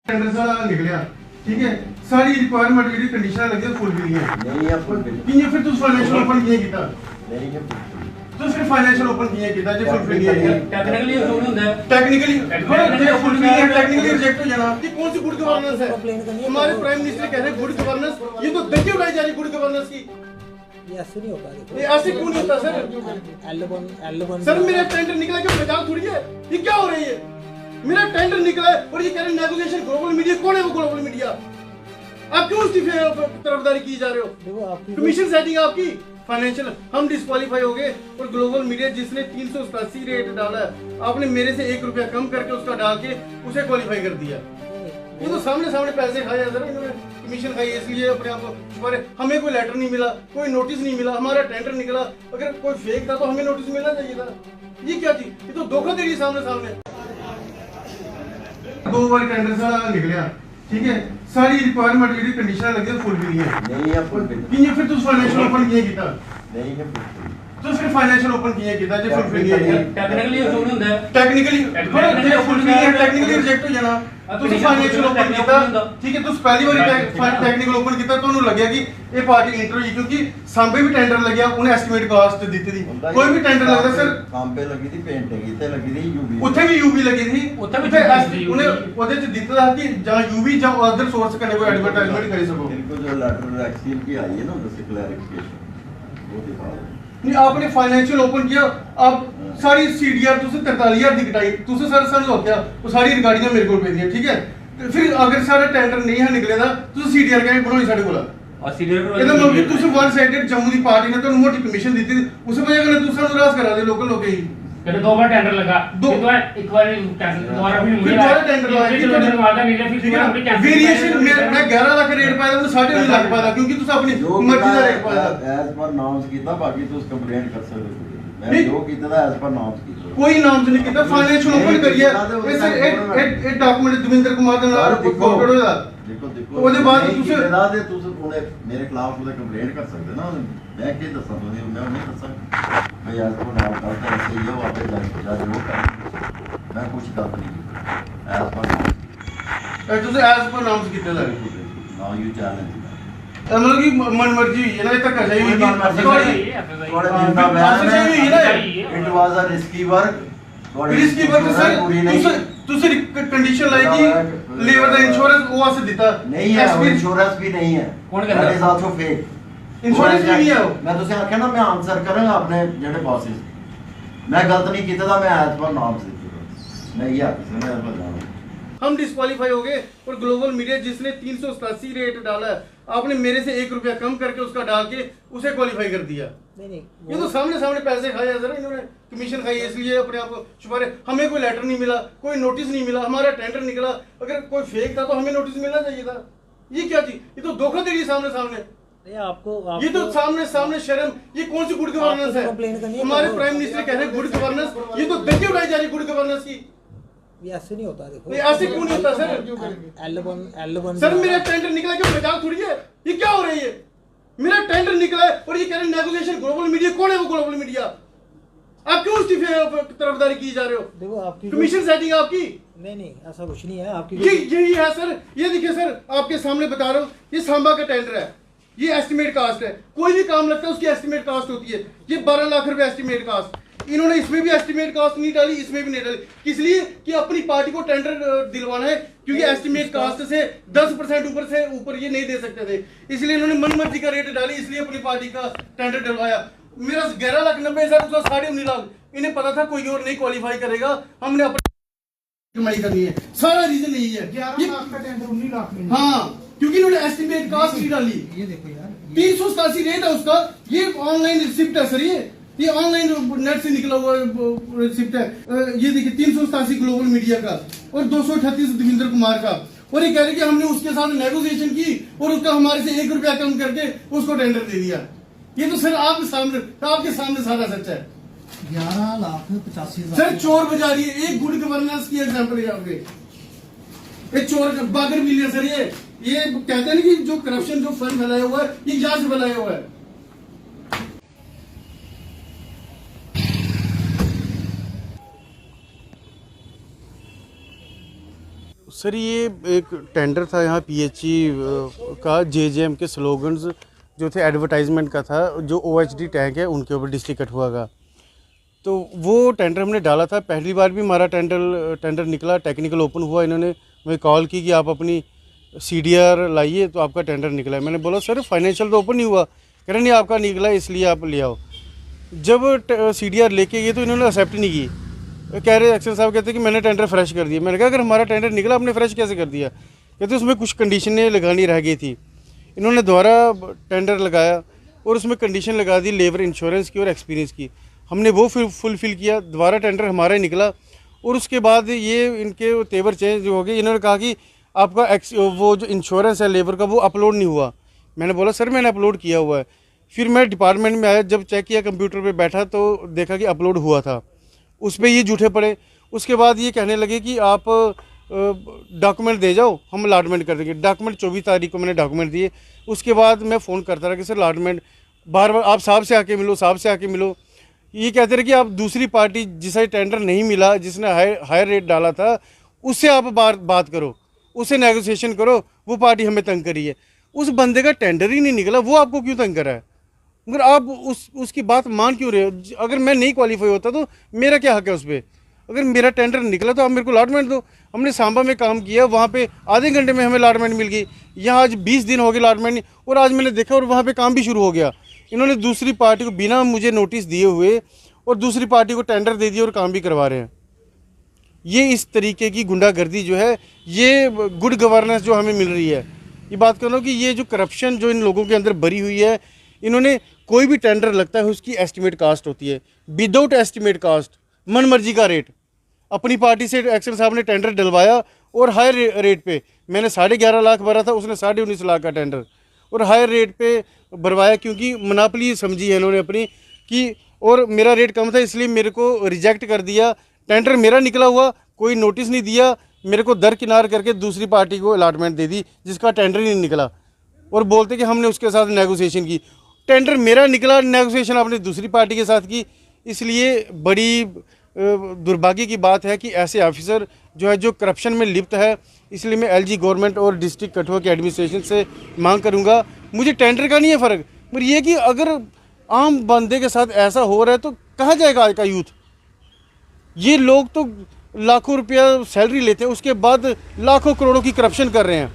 Tender सारा निकलिया ठीक है सारी रिक्वायरमेंट ਜਿਹੜੀ ਕੰਡੀਸ਼ਨਾਂ ਲੱਗੀਆਂ ਫੁੱਲ ਗਈਆਂ ਨਹੀਂ ਆ ਫੁੱਲ ਕਿੰਨੇ ਫਿਰ ਤੁਸੀਂ ਫਾਈਨੈਂਸ਼ੀਅਲ ਓਪਨ ਕਿਵੇਂ ਕੀਤਾ ਨਹੀਂ ਹੈ ਤੁਸੀਂ ਫਾਈਨੈਂਸ਼ੀਅਲ ਓਪਨ ਕਿਵੇਂ ਕੀਤਾ ਜੇ ਫੁੱਲ ਗਈ ਹੈ टेक्निकली अप्रूव नहीं होता है टेक्निकली फुल गई है टेक्निकली रिजेक्ट हो जाना ये कौन सी गुड गवर्नेंस है हमारे प्राइम मिनिस्टर कह रहे हैं गुड गवर्नेंस ये तो धज्जी उड़ाई जा रही गुड गवर्नेंस की ये ऐसे नहीं होता देखो ये ऐसे क्यों नहीं होता सर L1 सर मेरा टेंडर निकला कि मजाक थोड़ी है ये क्या हो रही है मेरा टेंडर निकला है और ये कह रहे हैं नेगोशिएशन ग्लोबल मीडिया कौन है वो ग्लोबल मीडिया आप क्यों इस्तीफे तरफदारी की जा रहे हो देखो आपकी कमीशन सेटिंग आपकी फाइनेंशियल हम डिस्क्वालीफाई हो गए और ग्लोबल मीडिया जिसने 387 रेट डाला है आपने मेरे से 1 रुपया कम करके उसका डाल के उसे क्वालिफाई कर दिया ये तो सामने सामने पैसे खाए जरा इन्होंने कमीशन खाई इसलिए अपने आप को छुपा रहे हमें कोई लेटर नहीं मिला कोई नोटिस नहीं मिला हमारा टेंडर निकला अगर कोई फेक था तो हमें नोटिस मिलना चाहिए था ये क्या थी ये तो धोखाधड़ी सामने सामने 2 बार टेंडर सारा निकलिया ठीक है सारी रिक्वायरमेंट ਜਿਹੜੀ ਕੰਡੀਸ਼ਨਾਂ ਲੱਗੀਆਂ ਫੁੱਲ ਗਈਆਂ ਨਹੀਂ ਆ ਫੁੱਲ ਕਿੰਨੇ ਫਿਰ ਤੁਸੀਂ ਫਾਈਨੈਂਸ਼ੀਅਲ ਓਪਨ ਕਿਵੇਂ ਕੀਤਾ ਨਹੀਂ ਹੈ ਤੁਸੀਂ ਫਿਰ ਫਾਈਨੈਂਸ਼ੀਅਲ ਓਪਨ ਕਿਵੇਂ ਕੀਤਾ ਜੇ ਫੁੱਲ ਗਈ ਹੈ टेक्निकली अप्रूव नहीं होता है टेक्निकली ਜੇ ਫੁੱਲ ਗਈ ਹੈ टेक्निकली रिजेक्ट हो जाना ਤੁਸੀਂ ਫਾਈਨੈਂਸ਼ੀਅਲ ਓਪਨ ਕੀਤਾ ਠੀਕ ਹੈ ਤੁਸੀਂ ਪਹਿਲੀ ਵਾਰੀ ਟੈਕਨੀਕਲ ਓਪਨ ਕੀਤਾ ਤੁਹਾਨੂੰ ਲੱਗਿਆ ਕਿ ਇਹ ਪਾਰਟੀ ਇੰਟਰ ਹੋਈ ਕਿਉਂਕਿ ਸਾਂਬੇ ਵੀ ਟੈਂਡਰ ਲੱਗਿਆ ਉਹਨੇ ਐਸਟੀਮੇਟ ਕਾਸਟ ਦਿੱਤੀ ਦੀ ਕੋਈ ਵੀ ਟੈਂਡਰ ਲੱਗਦਾ ਸਰ ਕਾਂਬੇ ਲੱਗੀ ਦੀ ਪੇਂਟਿੰਗ ਇੱਥੇ ਲੱਗੀ ਦੀ ਯੂਵੀ ਉੱਥੇ ਵੀ ਯੂਵੀ ਲੱਗੀ ਸੀ ਉੱਥੇ ਵੀ ਉਹਨੇ ਉਹਦੇ ਚ ਦਿੱਤਾ ਕਿ ਜਾਂ ਯੂਵੀ ਜਾਂ ਅਦਰ ਸੋਰਸ ਕਨੇ ਕੋਈ ਐਡਵਰਟਾਈਜ਼ਮੈਂਟ ਕਰੀ ਸਕੋ इनको जो लेटर एक्सील की आई है ना उससे क्लैरिफिकेशन वो दिखा दो नहीं आपने फाइनेंशियल ओपन किया आप सारी सीडीआर तुझे 43,000 दी कटाई तुझे सर सन हो गया वो सारी रिकॉर्डिंग मेरे को भेज दिया ठीक है तो फिर अगर सारा टेंडर नहीं है निकले ना तुझे सीडीआर क्या बनाई साडे कोला और सीनियर ਇਹਦਾ ਮਤਲਬ ਕਿ ਤੁਸੀਂ ਵਨ ਸਾਈਡਡ ਜੰਮੂ ਦੀ ਪਾਰਟੀ ਨੇ ਤੁਹਾਨੂੰ ਮੋਟੀ ਕਮਿਸ਼ਨ ਦਿੱਤੀ ਉਸ ਵਜ੍ਹਾ ਨਾਲ ਤੁਸੀਂ ਸਾਨੂੰ ਰਾਸ ਕਰਾ ਦੇ ਲੋਕਲ ਲੋਕੇ ਹੀ कहते 2 बार टेंडर लगा एक बार कैंसिल दोबारा फिर मुझे दोबारा टेंडर लगा फिर वादा नहीं था फिर हमने कैंसिल वेरिएशन मैं 11 लाख रेट पाया तो 9.5 लाख पाया क्योंकि तुम अपनी जो मर्जी का रेट पाया एज पर नॉर्म्स कीता बाकी तुस कंप्लेंट कर सकते हो मैं नहीं। जो कीता था एज पर नॉर्म्स कीता कोई नाम से नहीं किया फाइनेंशियल ओपन करिए ये सर एक डॉक्यूमेंट दविंदर कुमार ਦੇ ਨਾਲ ਫੋਰਵਰਡ ਹੋਇਆ देखो देखो ਉਹਦੇ ਬਾਅਦ ਤੁਸੀਂ कीता दे तुस हुने मेरे खिलाफ ਉਹਦੇ कंप्लेंट कर सकते ना मैं ਕੀ ਦੱਸਾਂ ਤੁਸੀਂ मैं नहीं ਦੱਸਾਂ मैं आज को नाम करता है सही है वापस जा जो कर मैं कुछ गलत नहीं किया एज पर ਤੁਸੀਂ ਐਸ ਪਰ ਨਾਮ ਕੀਤੇ ਲੱਗੇ नाउ यू चैलेंज मतलब कि मन मर्जी हुई है ना ये तक कर जाएगी थोड़े दिन का बैन है it was a risky work risky work sir पूरी नहीं ਤੁਸੀਂ कंडीशन लाई कि लेबर ਦਾ इंश्योरेंस ਉਹ ਵਾਸਤੇ ਦਿੱਤਾ नहीं है इंश्योरेंस भी नहीं है कौन कहता है? That is also fake insurance भी नहीं है मैं तुझे आख्या ना मैं आंसर करूंगा अपने जेडे बॉसेस मैं गलत नहीं कीता था मैं एज पर नाम से मैं ये आपसे मैं बता हम डिस्क्वालीफाई हो गए और ग्लोबल मीडिया जिसने 387 रेट डाला है आपने मेरे से 1 रुपया कम करके उसका डाल के उसे क्वालिफाई कर दिया नहीं ये तो सामने सामने पैसे खाए जरा इन्होंने कमीशन खाई इसलिए अपने आप को छुपा रहे हमें कोई लेटर नहीं मिला कोई नोटिस नहीं मिला हमारा टेंडर निकला अगर कोई फेक था तो हमें नोटिस मिलना चाहिए था ये क्या थी ये तो धोखाधड़ी सामने सामने नहीं आपको ये तो सामने सामने शर्म ये कौन सी गुड गवर्नेंस है कंप्लेंट करनी है हमारे प्राइम मिनिस्टर कह रहे हैं गुड गवर्नेंस ये तो धज्जी उड़ाई जा रही गुड गवर्नेंस की ये ऐसे नहीं होता देखो ये ऐसे क्यों नहीं होता सर L1 सर मेरा टेंडर निकला कि मजाक थोड़ी है ये क्या हो रही है मेरा टेंडर निकला है और ये कह रहे हैं नेगोशिएशन ग्लोबल मीडिया कौन है वो ग्लोबल मीडिया आप क्यों इस्तीफे तरफदारी की जा रहे हो देखो आपकी कमीशन सेटिंग आपकी नहीं ऐसा कुछ नहीं है आपकी ये यही है सर ये देखिए सर आपके सामने बता रहा हूँ ये सांबा का टेंडर है ये एस्टिमेट कास्ट है कोई भी काम लगता है उसकी एस्टिमेट कास्ट होती है ये 12 लाख रुपए एस्टिमेट कास्ट इन्होंने इसमें भी एस्टिमेट कास्ट नहीं डाली इसमें भी नहीं डाली इसलिए कि अपनी पार्टी को टेंडर दिलवाना है क्योंकि एस्टिमेट कास्ट से 10% ऊपर ये नहीं दे सकते थे इसलिए इन्होंने मनमर्जी का रेट डाली इसलिए अपनी पार्टी का टेंडर डलवाया मेरा 11,90,000 उसका 19.5 लाख इन्हें पता था कोई और नहीं क्वालिफाई करेगा हमने अपनी कमाई करनी है सारा रीजन यही है 11 लाख का टेंडर 19 लाख में हाँ क्योंकि इन्होंने एस्टिमेट कास्ट नहीं डाली ये देखो यार 387 रेट है उसका ये ऑनलाइन रिसिप्ट है सर ये ऑनलाइन नेट से निकला हुआ रिसिप्ट है ये देखिए 387 ग्लोबल मीडिया का और 238 दविंदर कुमार का और ये कह रहे कि हमने उसके साथ नेगोशिएशन की और उसका हमारे से 1 रुपया कम करके उसको टेंडर दे दिया ये तो सर आपके सामने सारा सच है 11 लाख 85,000 सर चोर बाजारी है एक गुड गवर्नेंस की एग्जांपल है आपके एक चोर बागर मिलियन सर ये कहते हैं ना कि जो करप्शन जो फंड फैलाया हुआ है ये यहाँ से फैलाया हुआ है सर ये एक टेंडर था यहाँ पीएचई का जेजेएम के स्लोगन्स जो थे एडवर्टाइजमेंट का था, जो ओएचडी टैंक है उनके ऊपर डिस्ट्रिक्ट कठुआ का। तो वो टेंडर हमने डाला था, पहली बार भी हमारा टेंडर निकला, टेक्निकल ओपन हुआ, इन्होंने मुझे कॉल की कि आप अपनी सीडीआर लाइए तो आपका टेंडर निकला है। मैंने बोला सर फाइनेंशियल तो ओपन नहीं हुआ, कह रहे नहीं आपका निकला इसलिए आप ले आओ। जब सीडीआर लेके गए तो इन्होंने एक्सेप्ट नहीं की, कह रहे एक्शन साहब कहते कि मैंने टेंडर फ्रेश कर दिया। मैंने कहा अगर हमारा टेंडर निकला आपने फ्रेश कैसे कर दिया? कहते उसमें कुछ कंडीशनें लगानी रह गई थी। इन्होंने दोबारा टेंडर लगाया और उसमें कंडीशन लगा दी लेबर इंश्योरेंस की और एक्सपीरियंस की। हमने वो फुलफ़िल किया, दोबारा टेंडर हमारा ही निकला और उसके बाद ये इनके तेवर चेंज हो गए। इन्होंने कहा कि आपका वो जो इंश्योरेंस है लेबर का वो अपलोड नहीं हुआ। मैंने बोला सर मैंने अपलोड किया हुआ है। फिर मैं डिपार्टमेंट में आया, जब चेक किया कंप्यूटर पे बैठा तो देखा कि अपलोड हुआ था, उस पर ये झूठे पड़े। उसके बाद ये कहने लगे कि आप डॉक्यूमेंट दे जाओ हम अलॉटमेंट कर देंगे। डॉक्यूमेंट 24 तारीख को मैंने डॉक्यूमेंट दिए। उसके बाद मैं फ़ोन करता रहा कि सर अलॉटमेंट बार बार आप साहब से आके मिलो, साहब से आके मिलो। ये कहते रहे कि आप दूसरी पार्टी जिसे टेंडर नहीं मिला, जिसने हायर रेट डाला था, उससे आप बात करो, उससे नेगोशिएशन करो, वो पार्टी हमें तंग करी है। उस बंदे का टेंडर ही नहीं निकला, वो आपको क्यों तंग करा है? मगर आप उसकी बात मान क्यों रहे हो? अगर मैं नहीं क्वालिफाई होता तो मेरा क्या हक है उस पर? अगर मेरा टेंडर निकला तो आप मेरे को अलॉटमेंट दो। हमने सांबा में काम किया, वहाँ पे आधे घंटे में हमें अलॉटमेंट मिल गई। यहाँ आज 20 दिन हो गए अलॉटमेंट नहीं, और आज मैंने देखा और वहाँ पे काम भी शुरू हो गया। इन्होंने दूसरी पार्टी को बिना मुझे नोटिस दिए हुए और दूसरी पार्टी को टेंडर दे दिए और काम भी करवा रहे हैं। ये इस तरीके की गुंडागर्दी जो है, ये गुड गवर्नेंस जो हमें मिल रही है। ये बात कर रहा हूँ कि ये जो करप्शन जो इन लोगों के अंदर भरी हुई है, इन्होंने कोई भी टेंडर लगता है उसकी एस्टिमेट कास्ट होती है, विदाउट एस्टिमेट कास्ट मन मर्जी का रेट। अपनी पार्टी से एक्शन साहब ने टेंडर डलवाया और हायर रेट पे, मैंने 11.5 लाख भरा था, उसने 19.5 लाख का टेंडर और हायर रेट पे भरवाया, क्योंकि मोनोपोली समझी है इन्होंने अपनी कि, और मेरा रेट कम था इसलिए मेरे को रिजेक्ट कर दिया। टेंडर मेरा निकला हुआ, कोई नोटिस नहीं दिया, मेरे को दरकिनार करके दूसरी पार्टी को अलॉटमेंट दे दी जिसका टेंडर ही नहीं निकला, और बोलते कि हमने उसके साथ नेगोशिएशन की। टेंडर मेरा निकला, नेगोशिएशन आपने दूसरी पार्टी के साथ की। इसलिए बड़ी दुर्भाग्य की बात है कि ऐसे ऑफिसर जो है जो करप्शन में लिप्त है। इसलिए मैं एलजी गवर्नमेंट और डिस्ट्रिक्ट कठुआ के एडमिनिस्ट्रेशन से मांग करूंगा, मुझे टेंडर का नहीं है फ़र्क, पर ये कि अगर आम बंदे के साथ ऐसा हो रहा है तो कहाँ जाएगा आज का यूथ? ये लोग तो लाखों रुपया सैलरी लेते हैं, उसके बाद लाखों करोड़ों की करप्शन कर रहे हैं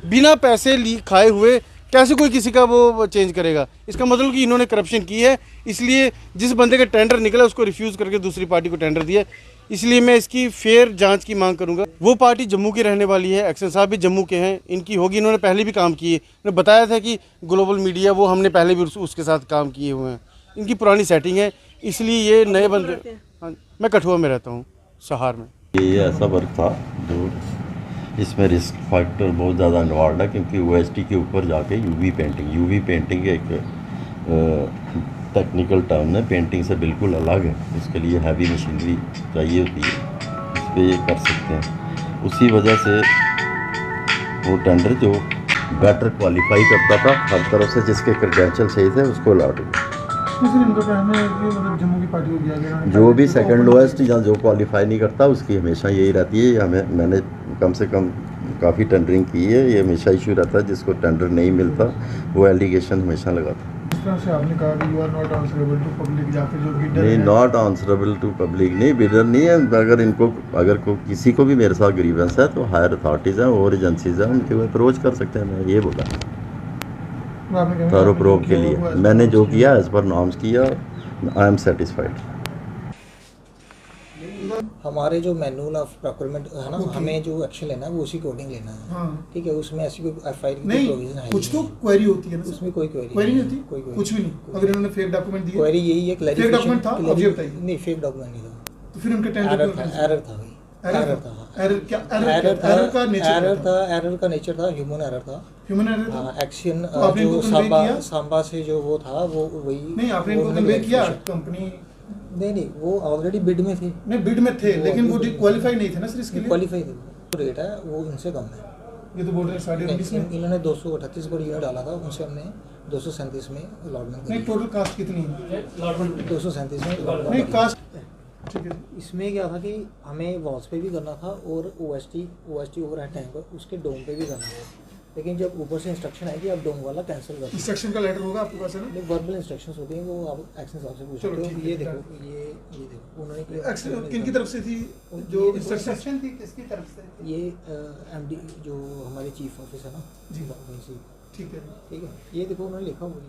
बिना पैसे खाए हुए। कैसे कोई किसी का वो चेंज करेगा? इसका मतलब कि इन्होंने करप्शन की है, इसलिए जिस बंदे का टेंडर निकला उसको रिफ्यूज़ करके दूसरी पार्टी को टेंडर दिया। इसलिए मैं इसकी फेयर जांच की मांग करूंगा। वो पार्टी जम्मू की रहने वाली है, एक्शन साहब भी जम्मू के हैं, इनकी होगी, इन्होंने पहले भी काम किए। उन्होंने बताया था कि ग्लोबल मीडिया वो हमने पहले भी उसके साथ काम किए हुए हैं, इनकी पुरानी सेटिंग है, इसलिए ये नए बंदे। हाँ, मैं कठुआ में रहता हूँ, सहार में। ये ऐसा वर्क था जो इसमें रिस्क फैक्टर बहुत ज़्यादा इन्वॉल्व है, क्योंकि ओएसटी के ऊपर जाके यूवी पेंटिंग एक टेक्निकल टर्म है, पेंटिंग से बिल्कुल अलग है। उसके लिए हैवी मशीनरी चाहिए होती है, उस पर ये कर सकते हैं। उसी वजह से वो टेंडर जो बेटर क्वालिफाई करता था हर तरफ से, जिसके क्रेडेंशियल सही थे, उसको अलॉट हुआ। जम्मू की पार्टी को दिया गया, जो भी सेकंड लोएस्ट या जो क्वालिफाई नहीं करता उसकी हमेशा यही रहती है। मैंने कम से कम काफ़ी टेंडरिंग की है, ये हमेशा इशू रहता है। जिसको टेंडर नहीं मिलता वो एलिगेशन हमेशा लगाता है। इस तरह से आपने कहा कि you are not answerable to public, या फिर जो बिडर नहीं, नॉट आंसरेबल टू पब्लिक नहीं, बिडर नहीं है। अगर किसी को भी मेरे साथ ग्रीवेंस है तो हायर अथॉरिटीज़ हैं और एजेंसीज हैं, उनके वो अप्रोच कर सकते हैं। मैं ये बोला थॉरो प्रूफ के लिए मैंने जो किया एज पर नॉर्म्स किया, आई एम सेटिस्फाइड। हमारे जो मैनुअल ऑफ प्रोक्योरमेंट है ना, हमें जो एक्शन लेना है वो उसी कोडिंग लेना है। हाँ। ठीक है, उसमें ऐसी कोई एफआईआर की नहीं, प्रोविजन है कुछ तो क्वेरी होती है ना, उसमें कोई क्वेरी नहीं होती, कोई query कुछ भी नहीं। अगर इन्होंने फेक डॉक्यूमेंट दिए, क्वेरी यही है, फेक डॉक्यूमेंट था, अब ये बताइए। नहीं, फेक डॉक्यूमेंट नहीं था, तो फिर उनके टेंडर एरर था एरर का नेचर था, ह्यूमन एरर था। ह्यूमन एरर था। एक्शन तो आपने जो इनको कन्वे किया? सांबा से जो वो था वो वही नहीं, आपने इनको कन्वे किया कंपनी? नहीं, वो ऑलरेडी बिड में थे। नहीं, बिड में थे, लेकिन वो क्वालिफाई नहीं थे ना सर इसके लिए। क्वालिफाई थे, तो रेट है वो इनसे कम है। ये तो बोल रहे हैं 19.5 में। इन्होंने 238 पर यूनिट डाला था, उनसे हमने 237 में अलॉटमेंट नहीं, टोटल कास्ट कितनी है? 237 में नहीं, कास्ट ठीक है जी। इसमें क्या था कि हमें वॉल्स पे भी करना था और ओएसटी ओवर टैंक पर उसके डोम पे भी करना था, लेकिन जब ऊपर से इंस्ट्रक्शन आई कि आप डोम वाला कैंसिल कर दो। इंस्ट्रक्शन का लेटर होगा आपके पास है ना? नहीं, वर्बल इंस्ट्रक्शंस होते हैं, वो आप एक्शन साहब से पूछ चलो, सकते ठीक हो। है, ये ठीक देखो, ये देखो उन्होंने एक्शन किन की तरफ से थी ये जो देखो, इंस्ट्रक्शन? थी किसकी तरफ से? ये एमडी जो हमारे चीफ ऑफिस है ना जी। वहीं से, ठीक है। ठीक है, ये देखो उन्होंने लिखा हुआ है।